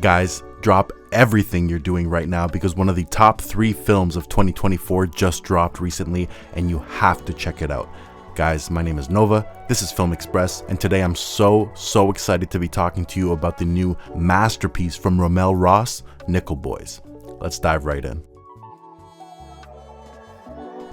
Guys, drop everything you're doing right now because one of the top 3 films of 2024 just dropped recently and you have to check it out. Guys, my name is Nova, this is Film Express, and today I'm so excited to be talking to you about the new masterpiece from RaMell Ross, Nickel Boys. Let's dive right in.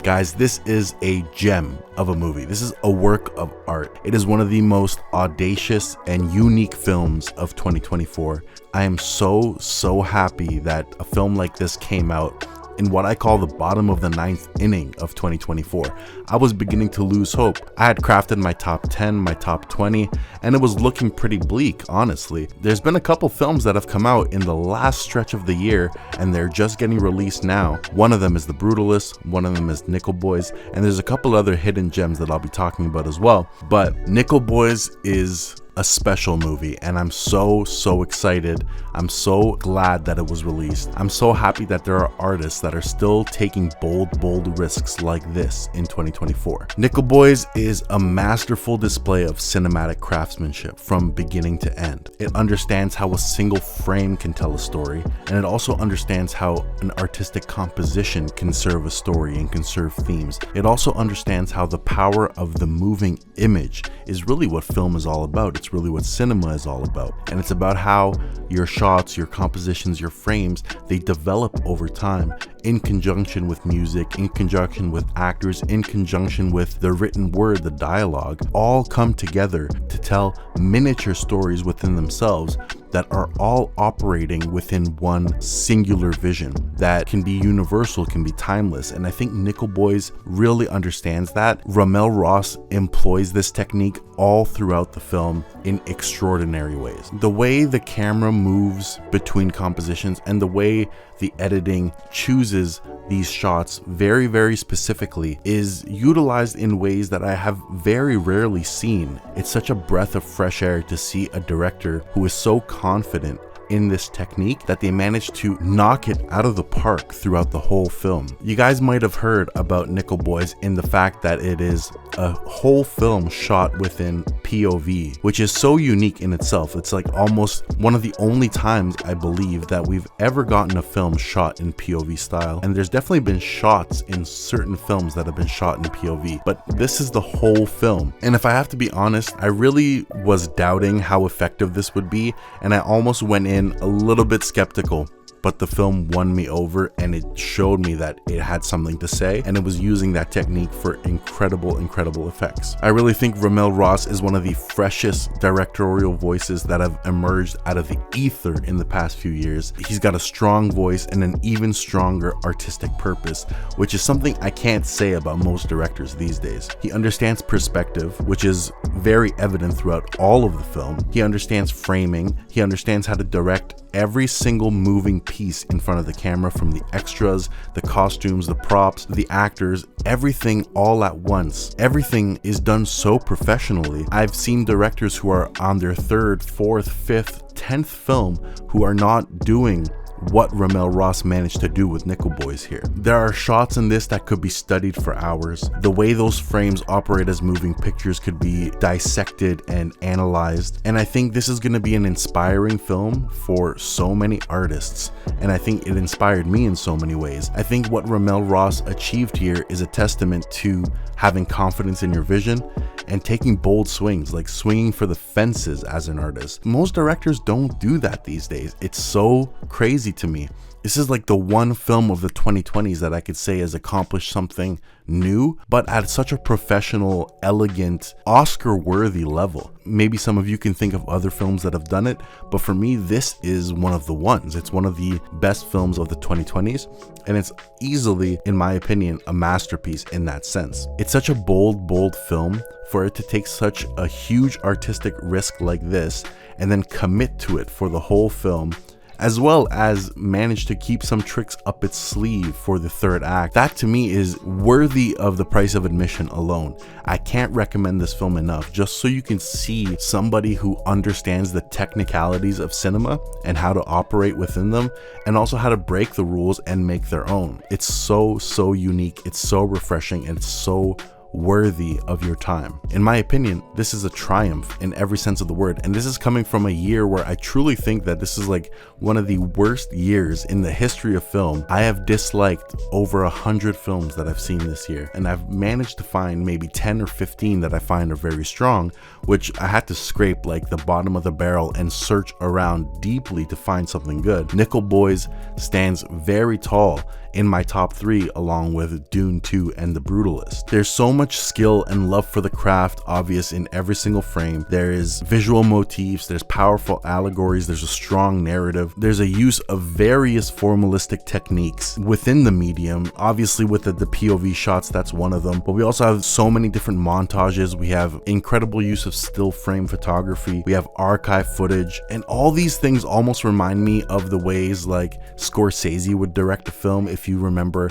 Guys, this is a gem of a movie. This is a work of art. It is one of the most audacious and unique films of 2024. I am so happy that a film like this came out in what I call the bottom of the 9th inning of 2024. I was beginning to lose hope. I had crafted my top 10, my top 20, and it was looking pretty bleak, honestly. There's been a couple films that have come out in the last stretch of the year, and they're just getting released now. One of them is The Brutalist, one of them is Nickel Boys, and there's a couple other hidden gems that I'll be talking about as well. But Nickel Boys is a special movie, and I'm so excited. I'm so glad that it was released. I'm so happy that there are artists that are still taking bold risks like this in 2024. Nickel Boys is a masterful display of cinematic craftsmanship from beginning to end. It understands how a single frame can tell a story, and it also understands how an artistic composition can serve a story and can serve themes. It also understands how the power of the moving image is really what film is all about. It's really what cinema is all about. And it's about how your shots, your compositions, your frames, they develop over time in conjunction with music, in conjunction with actors, in conjunction with the written word, the dialogue, all come together to tell miniature stories within themselves that are all operating within one singular vision that can be universal, can be timeless. And I think Nickel Boys really understands that. RaMell Ross employs this technique all throughout the film in extraordinary ways. The way the camera moves between compositions and the way the editing chooses these shots very specifically is utilized in ways that I have very rarely seen. It's such a breath of fresh air to see a director who is so confident in this technique that they managed to knock it out of the park throughout the whole film. You guys might have heard about Nickel Boys in the fact that it is a whole film shot within POV, which is so unique in itself. It's like almost one of the only times I believe that we've ever gotten a film shot in POV style. And there's definitely been shots in certain films that have been shot in POV, but this is the whole film. And if I have to be honest, I really was doubting how effective this would be, and I almost went in a little bit skeptical. But the film won me over, and it showed me that it had something to say, and it was using that technique for incredible effects. I really think RaMell Ross is one of the freshest directorial voices that have emerged out of the ether in the past few years. He's got a strong voice and an even stronger artistic purpose, which is something I can't say about most directors these days. He understands perspective, which is very evident throughout all of the film. He understands framing. He understands how to direct every single moving piece in front of the camera, from the extras, the costumes, the props, the actors, everything all at once. Everything is done so professionally. I've seen directors who are on their 3rd, 4th, 5th, 10th film who are not doing what RaMell Ross managed to do with Nickel Boys here. There are shots in this that could be studied for hours. The way those frames operate as moving pictures could be dissected and analyzed. And I think this is going to be an inspiring film for so many artists. And I think it inspired me in so many ways. I think what RaMell Ross achieved here is a testament to having confidence in your vision and taking bold swings, like swinging for the fences as an artist. Most directors don't do that these days. It's so crazy to me. This is like the one film of the 2020s that I could say has accomplished something new, but at such a professional, elegant, Oscar-worthy level. Maybe some of you can think of other films that have done it, but for me, this is one of the ones. It's one of the best films of the 2020s, and it's easily, in my opinion, a masterpiece in that sense. It's such a bold film. For it to take such a huge artistic risk like this and then commit to it for the whole film, as well as manage to keep some tricks up its sleeve for the 3rd act, that to me is worthy of the price of admission alone. I can't recommend this film enough, just so you can see somebody who understands the technicalities of cinema and how to operate within them, and also how to break the rules and make their own. It's so unique, it's so refreshing, and it's so worthy of your time. In my opinion, this is a triumph in every sense of the word, and this is coming from a year where I truly think that this is like one of the worst years in the history of film. I have disliked over 100 films that I've seen this year, and I've managed to find maybe 10 or 15 that I find are very strong, which I had to scrape like the bottom of the barrel and search around deeply to find something good. Nickel Boys stands very tall in my top 3, along with Dune 2 and The Brutalist. There's so much skill and love for the craft obvious in every single frame. There is visual motifs, there's powerful allegories, there's a strong narrative, there's a use of various formalistic techniques within the medium. Obviously with the POV shots, that's one of them, but we also have so many different montages. We have incredible use of still frame photography, we have archive footage, and all these things almost remind me of the ways like Scorsese would direct a film. If you remember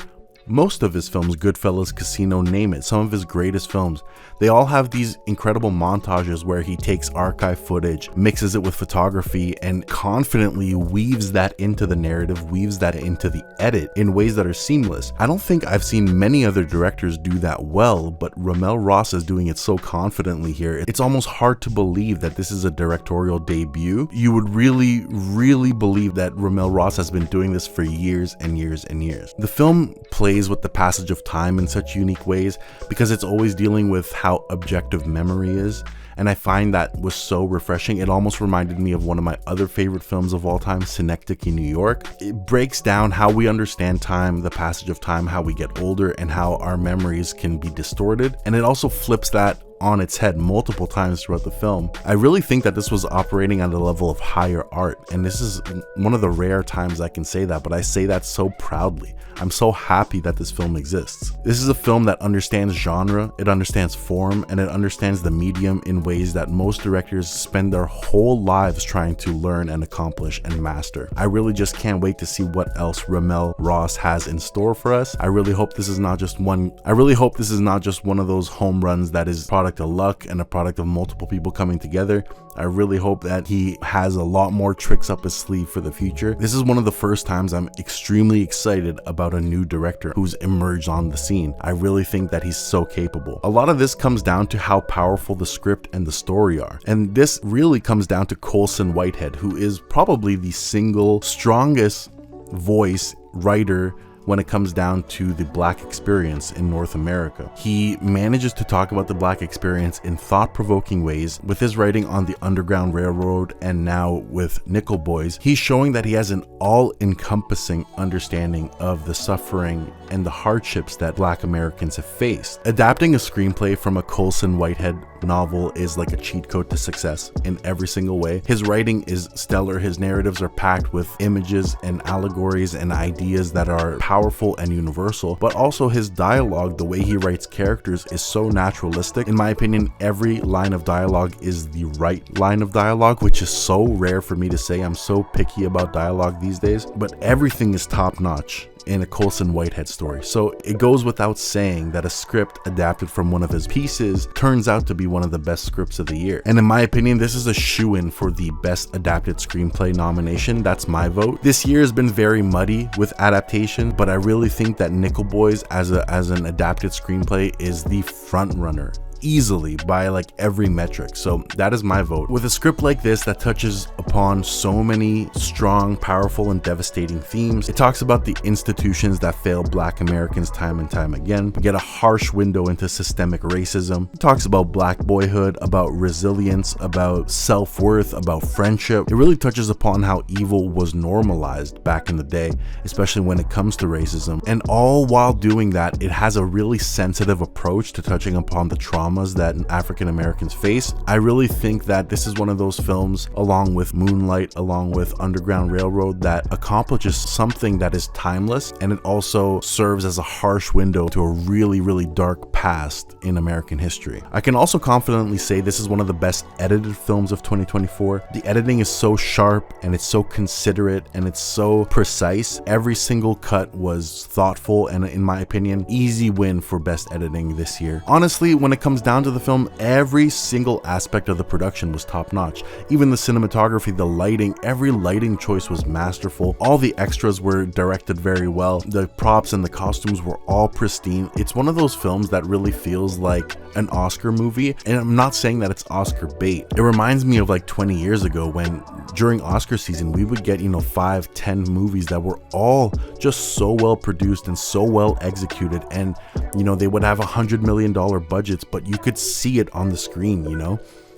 most of his films, Goodfellas, Casino, name it, some of his greatest films, they all have these incredible montages where he takes archive footage, mixes it with photography, and confidently weaves that into the narrative, weaves that into the edit in ways that are seamless. I don't think I've seen many other directors do that well, but RaMell Ross is doing it so confidently here. It's almost hard to believe that this is a directorial debut. You would really believe that RaMell Ross has been doing this for years and years and years. The film plays with the passage of time in such unique ways because it's always dealing with how objective memory is, and I find that was so refreshing. It almost reminded me of one of my other favorite films of all time, Synecdoche, New York. It breaks down how we understand time, the passage of time, how we get older, and how our memories can be distorted, and it also flips that on its head multiple times throughout the film. I really think that this was operating at a level of higher art, and this is one of the rare times I can say that, but I say that so proudly. I'm so happy that this film exists. This is a film that understands genre, it understands form, and it understands the medium in ways that most directors spend their whole lives trying to learn and accomplish and master. I really just can't wait to see what else RaMell Ross has in store for us. I really hope this is not just one of those home runs that is a product of luck and a product of multiple people coming together. I really hope that he has a lot more tricks up his sleeve for the future. This is one of the first times I'm extremely excited about a new director who's emerged on the scene. I really think that he's so capable. A lot of this comes down to how powerful the script and the story are. And this really comes down to Colson Whitehead, who is probably the single strongest voice writer when it comes down to the Black experience in North America. He manages to talk about the Black experience in thought-provoking ways with his writing on the Underground Railroad, and now with Nickel Boys. He's showing that he has an all-encompassing understanding of the suffering and the hardships that Black Americans have faced. Adapting a screenplay from a Colson Whitehead novel is like a cheat code to success in every single way. His writing is stellar. His narratives are packed with images and allegories and ideas that are powerful and universal, but also his dialogue, the way he writes characters, is so naturalistic. In my opinion, every line of dialogue is the right line of dialogue, which is so rare for me to say. I'm so picky about dialogue these days, but everything is top notch in a Colson Whitehead story. So it goes without saying that a script adapted from one of his pieces turns out to be one of the best scripts of the year. And in my opinion, this is a shoo-in for the best adapted screenplay nomination. That's my vote. This year has been very muddy with adaptation, but I really think that Nickel Boys as an adapted screenplay is the front runner, easily, by like every metric. So that is my vote. With a script like this that touches upon so many strong, powerful, and devastating themes, it talks about the institutions that fail Black Americans time and time again. We get a harsh window into systemic racism. It talks about Black boyhood, about resilience, about self-worth, about friendship. It really touches upon how evil was normalized back in the day, especially when it comes to racism. And all while doing that, it has a really sensitive approach to touching upon the trauma that African Americans face. I really think that this is one of those films, along with Moonlight, along with Underground Railroad, that accomplishes something that is timeless, and it also serves as a harsh window to a really dark past in American history. I can also confidently say this is one of the best edited films of 2024. The editing is so sharp, and it's so considerate, and it's so precise. Every single cut was thoughtful, and in my opinion, easy win for best editing this year. Honestly, when it comes comes down to the film, every single aspect of the production was top notch. Even the cinematography, the lighting, every lighting choice was masterful. All the extras were directed very well. The props and the costumes were all pristine. It's one of those films that really feels like an Oscar movie, and I'm not saying that it's Oscar bait. It reminds me of like 20 years ago when during Oscar season we would get 5-10 movies that were all just so well produced and so well executed, and they would have $100 million budgets, but you could see it on the screen.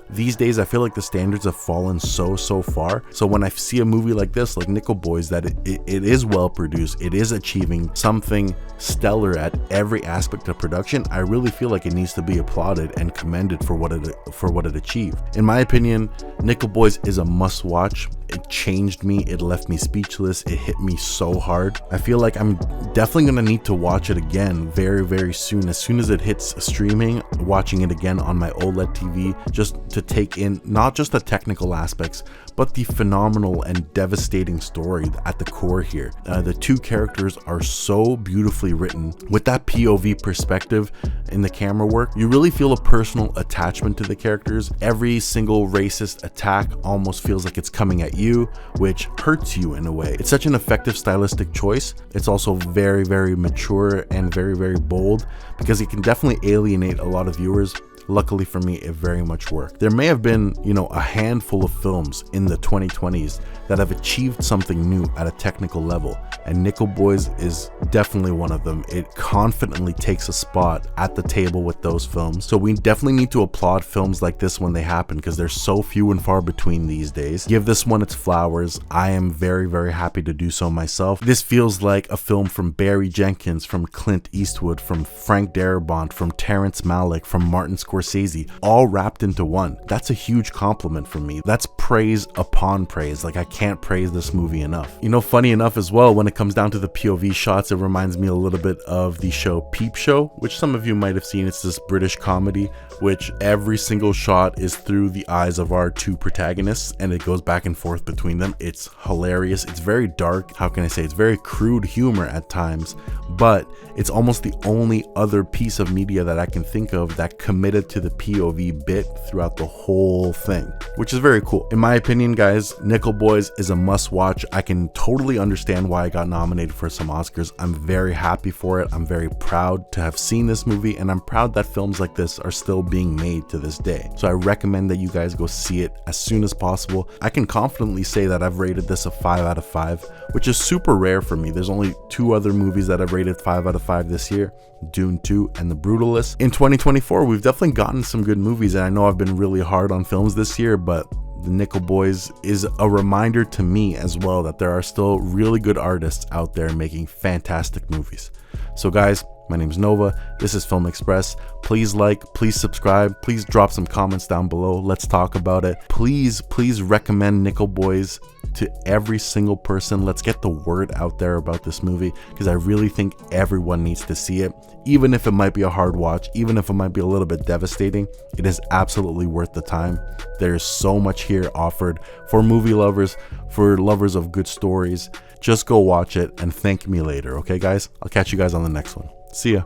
These days, I feel like the standards have fallen so far. So when I see a movie like this, like Nickel Boys, that it is well produced, it is achieving something stellar at every aspect of production, I really feel like it needs to be applauded and commended for what it achieved. In my opinion, Nickel Boys is a must watch. It changed me. It left me speechless. It hit me so hard. I feel like I'm definitely gonna need to watch it again very soon. As soon as it hits streaming, watching it again on my OLED TV, just to take in not just the technical aspects, but the phenomenal and devastating story at the core here. The two characters are so beautifully written. With that POV perspective in the camera work, you really feel a personal attachment to the characters. Every single racist attack almost feels like it's coming at you, which hurts you in a way. It's such an effective stylistic choice. It's also very mature and very bold, because it can definitely alienate a lot of viewers. Luckily for me, it very much worked. There may have been, a handful of films in the 2020s that have achieved something new at a technical level, and Nickel Boys is definitely one of them. It confidently takes a spot at the table with those films. So we definitely need to applaud films like this when they happen, because they're so few and far between these days. Give this one its flowers. I am very happy to do so myself. This feels like a film from Barry Jenkins, from Clint Eastwood, from Frank Darabont, from Terrence Malick, from Martin Scorsese, all wrapped into one. That's a huge compliment for me. That's praise upon praise. Like, I can't praise this movie enough. Funny enough as well, when it comes down to the POV shots, it reminds me a little bit of the show Peep Show, which some of you might have seen. It's this British comedy, which every single shot is through the eyes of our two protagonists, and it goes back and forth between them. It's hilarious. It's very dark. How can I say? It's very crude humor at times, but it's almost the only other piece of media that I can think of that committed to the POV bit throughout the whole thing, which is very cool. In my opinion, guys, Nickel Boys is a must watch. I can totally understand why I got nominated for some Oscars. I'm very happy for it. I'm very proud to have seen this movie, and I'm proud that films like this are still being made to this day. So I recommend that you guys go see it as soon as possible. I can confidently say that I've rated this a 5 out of 5, which is super rare for me. There's only 2 other movies that I've rated 5 out of 5 this year: Dune 2 and The Brutalist. In 2024, we've definitely gotten some good movies, and I know I've been really hard on films this year, but the Nickel Boys is a reminder to me as well that there are still really good artists out there making fantastic movies. So guys, my name is Nova. This is Film Express. Please like, please subscribe, please drop some comments down below. Let's talk about it. Please recommend Nickel Boys to every single person. Let's get the word out there about this movie, because I really think everyone needs to see it. Even if it might be a hard watch, even if it might be a little bit devastating, it is absolutely worth the time. There's so much here offered for movie lovers, for lovers of good stories. Just go watch it and thank me later, okay guys? I'll catch you guys on the next one. See ya.